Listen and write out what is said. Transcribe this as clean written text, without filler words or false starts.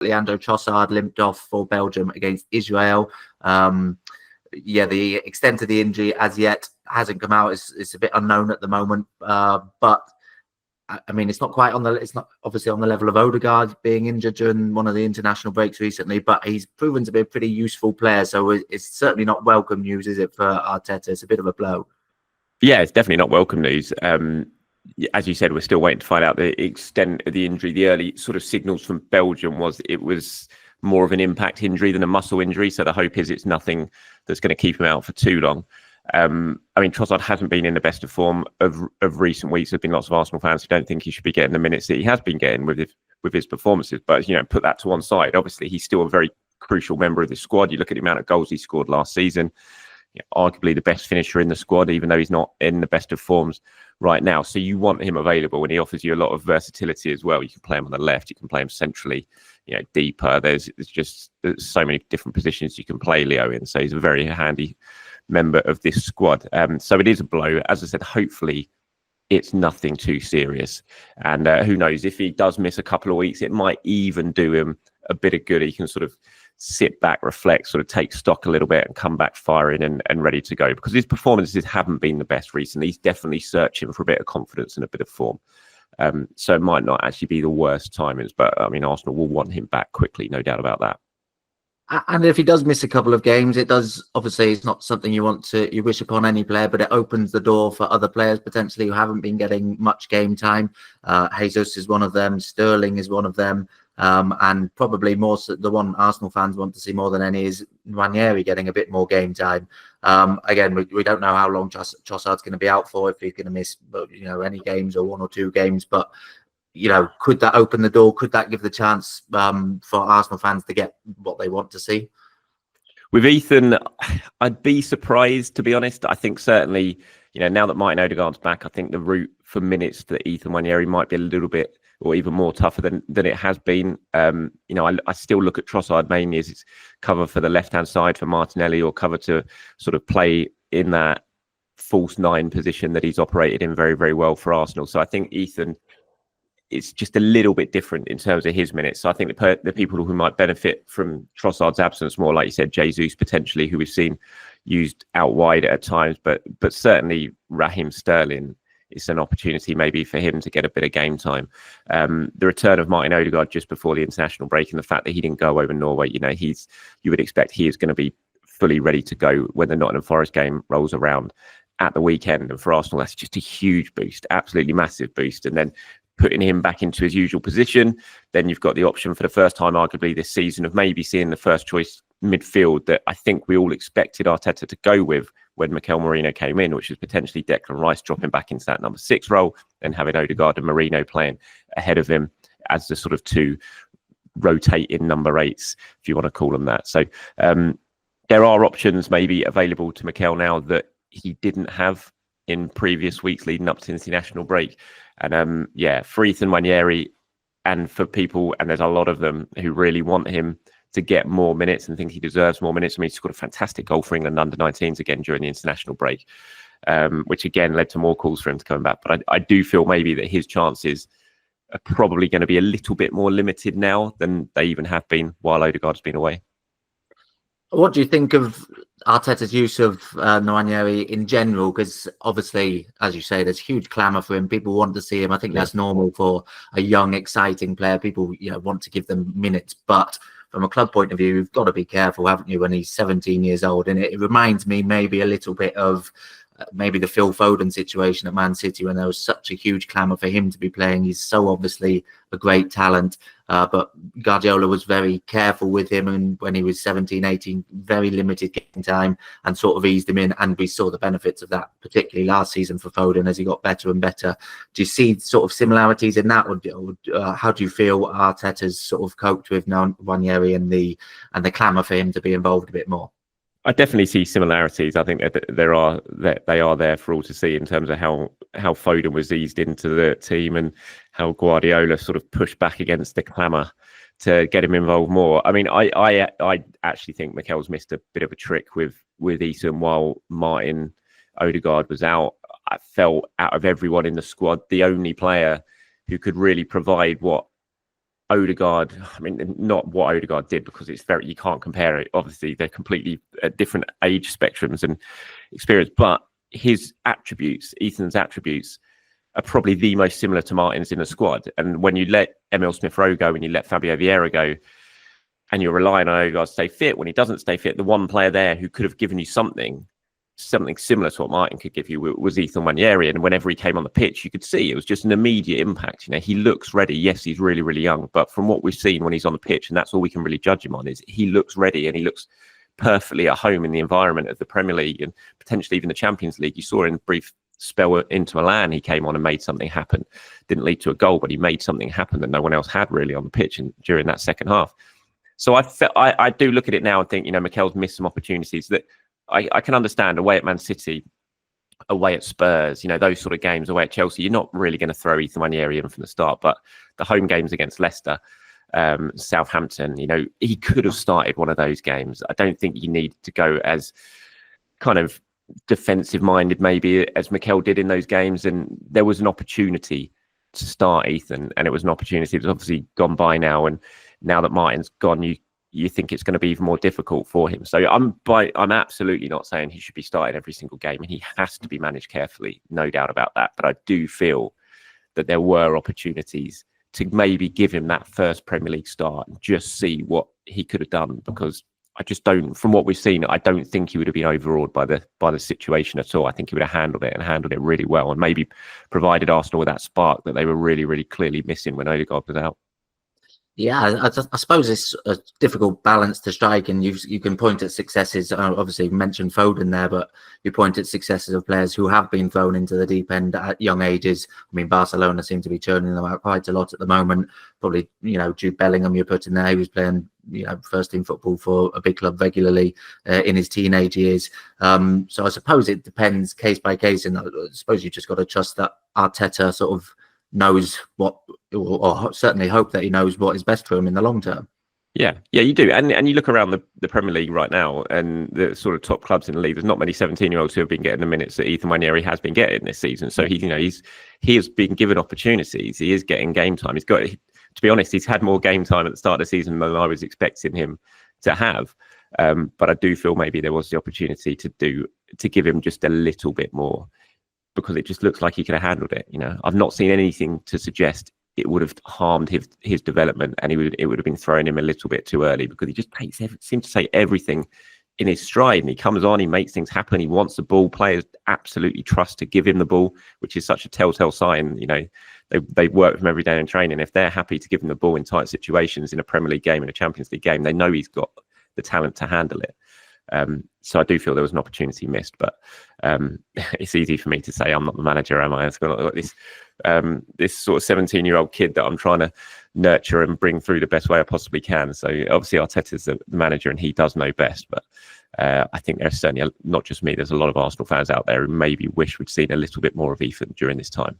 Leandro Trossard limped off for Belgium against Israel. The extent of the injury as yet hasn't come out. It's a bit unknown at the moment, but I mean, it's not obviously on the level of Odegaard being injured during one of the international breaks recently, but he's proven to be a pretty useful player. So it's certainly not welcome news, is it, for Arteta? It's a bit of a blow. Yeah, it's definitely not welcome news. As you said, we're still waiting to find out the extent of the injury. The early sort of signals from Belgium was it was more of an impact injury than a muscle injury. So the hope is it's nothing that's going to keep him out for too long. I mean, Trossard hasn't been in the best of form of recent weeks. There's been lots of Arsenal fans who don't think he should be getting the minutes that he has been getting with his performances. But, put that to one side. Obviously, he's still a very crucial member of the squad. You look at the amount of goals he scored last season. Arguably the best finisher in the squad, even though he's not in the best of forms right now. So you want him available, and he offers you a lot of versatility as well. You can play him on the left, you can play him centrally, deeper. There's so many different positions you can play Leo in. So he's a very handy member of this squad. So it is a blow. As I said, hopefully it's nothing too serious. And who knows, if he does miss a couple of weeks, it might even do him a bit of good. He can sort of sit back, reflect, sort of take stock a little bit and come back firing and ready to go, because his performances haven't been the best recently. He's definitely searching for a bit of confidence and a bit of form. So it might not actually be the worst timings, but I mean, Arsenal will want him back quickly, no doubt about that. And if he does miss a couple of games, obviously it's not something you wish upon any player, but it opens the door for other players potentially who haven't been getting much game time. Jesus is one of them. Sterling is one of them. And probably more so, the one Arsenal fans want to see more than any is Nwaneri getting a bit more game time. Again, we don't know how long Trossard's going to be out for, if he's going to miss any games or 1 or 2 games, but could that open the door? Could that give the chance for Arsenal fans to get what they want to see? With Ethan, I'd be surprised, to be honest. I think certainly, now that Martin Odegaard's back, I think the route for minutes to Ethan Nwaneri might be a little bit or even more tougher than it has been. I still look at Trossard mainly as its cover for the left-hand side for Martinelli, or cover to sort of play in that false 9 position that he's operated in very, very well for Arsenal. So I think Ethan, it's just a little bit different in terms of his minutes. So I think the people who might benefit from Trossard's absence more, like you said, Jesus potentially, who we've seen used out wide at times, but certainly Raheem Sterling is an opportunity maybe for him to get a bit of game time. The return of Martin Odegaard just before the international break, and the fact that he didn't go over Norway, you would expect he is going to be fully ready to go when the Nottingham Forest game rolls around at the weekend. And for Arsenal, that's just a huge boost, absolutely massive boost. And then putting him back into his usual position, then you've got the option for the first time, arguably this season, of maybe seeing the first choice midfield that I think we all expected Arteta to go with when Mikel Merino came in, which was potentially Declan Rice dropping back into that number 6 role and having Odegaard and Merino playing ahead of him as the sort of 2 rotating number 8s, if you want to call them that. So there are options maybe available to Mikel now that he didn't have in previous weeks leading up to the international break. And for Ethan Nwaneri, and for people, and there's a lot of them who really want him to get more minutes and think he deserves more minutes. I mean, he scored a fantastic goal for England under-19s again during the international break, which again led to more calls for him to come back. But I do feel maybe that his chances are probably going to be a little bit more limited now than they even have been while Odegaard's been away. What do you think of Arteta's use of Nwaneri in general? Because obviously, as you say, there's huge clamour for him. People want to see him. I think that's normal for a young, exciting player. People want to give them minutes. But from a club point of view, you've got to be careful, haven't you, when he's 17 years old? And it reminds me maybe a little bit of maybe the Phil Foden situation at Man City, when there was such a huge clamour for him to be playing. He's so obviously a great talent, but Guardiola was very careful with him, and when he was 17, 18, very limited game time, and sort of eased him in, and we saw the benefits of that, particularly last season for Foden as he got better and better. Do you see sort of similarities in that, or how do you feel Arteta's sort of coped with Nwaneri and the clamour for him to be involved a bit more? I definitely see similarities. I think that they are there for all to see in terms of how Foden was eased into the team and how Guardiola sort of pushed back against the clamour to get him involved more. I mean, I actually think Mikel's missed a bit of a trick with Ethan while Martin Odegaard was out. I felt out of everyone in the squad, the only player who could really provide what Odegaard, I mean, not what Odegaard did, because you can't compare it. Obviously, they're completely different age spectrums and experience, but his attributes, Ethan's attributes, are probably the most similar to Martin's in the squad. And when you let Emil Smith-Rowe go, when you let Fabio Vieira go, and you're relying on Odegaard to stay fit, when he doesn't stay fit, the one player there who could have given you something similar to what Martin could give you was Ethan Nwaneri. And whenever he came on the pitch, you could see it was just an immediate impact. You know, he looks ready. Yes, he's really, really young, but from what we've seen when he's on the pitch, and that's all we can really judge him on, is he looks ready and he looks perfectly at home in the environment of the Premier League and potentially even the Champions League. You saw in a brief spell into Milan, he came on and made something happen. Didn't lead to a goal, but he made something happen that no one else had really on the pitch during that second half. So I do look at it now and think, you know, Mikel's missed some opportunities that I can understand. Away at Man City, away at Spurs, you know, those sort of games, away at Chelsea, you're not really going to throw Ethan Nwaneri in from the start. But the home games against Leicester, Southampton, you know, he could have started one of those games. I don't think you need to go as kind of defensive minded maybe as Mikel did in those games. And there was an opportunity to start Ethan, and it was an opportunity that's obviously gone by now. And now that Martin's gone, you think it's going to be even more difficult for him. So I'm absolutely not saying he should be started every single game, and he has to be managed carefully, no doubt about that. But I do feel that there were opportunities to maybe give him that first Premier League start and just see what he could have done, because I just don't, from what we've seen, I don't think he would have been overawed by the situation at all. I think he would have handled it really well, and maybe provided Arsenal with that spark that they were really, really clearly missing when Odegaard was out. Yeah, I suppose it's a difficult balance to strike, and you can point at successes. Obviously, you mentioned Foden there, but you point at successes of players who have been thrown into the deep end at young ages. I mean, Barcelona seem to be churning them out quite a lot at the moment. Probably, you know, Jude Bellingham you put in there, he was playing, you know, first team football for a big club regularly in his teenage years. So I suppose it depends case by case, and I suppose you just got to trust that Arteta sort of knows what, or certainly hope that he knows what is best for him in the long term. Yeah, you do. And you look around the Premier League right now and the sort of top clubs in the league, there's not many 17-year-olds who have been getting the minutes that Ethan Nwaneri has been getting this season. So he has been given opportunities. He is getting game time. To be honest, he's had more game time at the start of the season than I was expecting him to have. But I do feel maybe there was the opportunity to give him just a little bit more, because it just looks like he could have handled it. You know, I've not seen anything to suggest it would have harmed his development, and it would have been throwing him a little bit too early, because he just seems to say everything in his stride, and he comes on, he makes things happen, he wants the ball. Players absolutely trust to give him the ball, which is such a telltale sign. You know, they work with him every day in training. If they're happy to give him the ball in tight situations in a Premier League game, in a Champions League game, they know he's got the talent to handle it. So I do feel there was an opportunity missed, but it's easy for me to say. I'm not the manager, am I? I've got this sort of 17-year-old kid that I'm trying to nurture and bring through the best way I possibly can. So obviously Arteta's the manager and he does know best, but I think there's certainly, not just me, there's a lot of Arsenal fans out there who maybe wish we'd seen a little bit more of Ethan during this time.